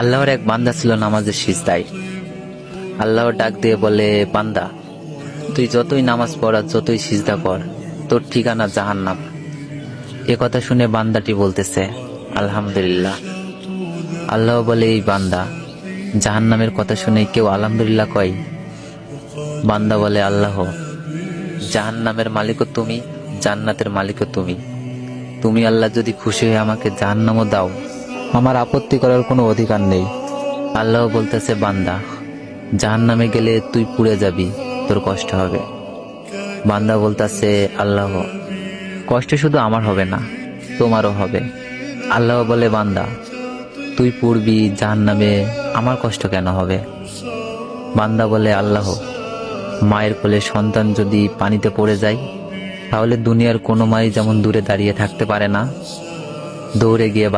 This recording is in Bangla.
আল্লাহর এক বান্দা ছিল নামাজের সিজদায়। আল্লাহর ডাক দিয়ে বলে, বান্দা তুই যতই নামাজ পড় আর যতই সিজদা কর, তোর ঠিকানা জাহান্নাম। এ কথা শুনে বান্দাটি বলতেছে, আলহামদুলিল্লাহ। আল্লাহ বলে, এই বান্দা, জাহান্নামের কথা শুনে কেউ আলহামদুলিল্লাহ কয়? বান্দা বলে, আল্লাহ, জাহান্নামের মালিকও তুমি, জান্নাতের মালিকও তুমি। তুমি আল্লাহ যদি খুশি হয়ে আমাকে জাহান্নামও দাও, আমার আপত্তি করার কোনো অধিকার নেই। আল্লাহ বলতেছে, বান্দা, জাহান্নামে গেলে তুই পুড়ে যাবি, তোর কষ্ট হবে। বান্দা বলতেছে, আল্লাহ, কষ্ট শুধু আমার হবে না, তোমারও হবে। আল্লাহ বলে, বান্দা তুই পুড়বি জাহান্নামে, আমার কষ্ট কেন হবে? বান্দা বলে, আল্লাহ, মায়ের কোলে সন্তান যদি পানিতে পড়ে যায়, তাহলে দুনিয়ার কোনো মাই যেমন দূরে দাঁড়িয়ে থাকতে পারে না, দৌড়ে গিয়ে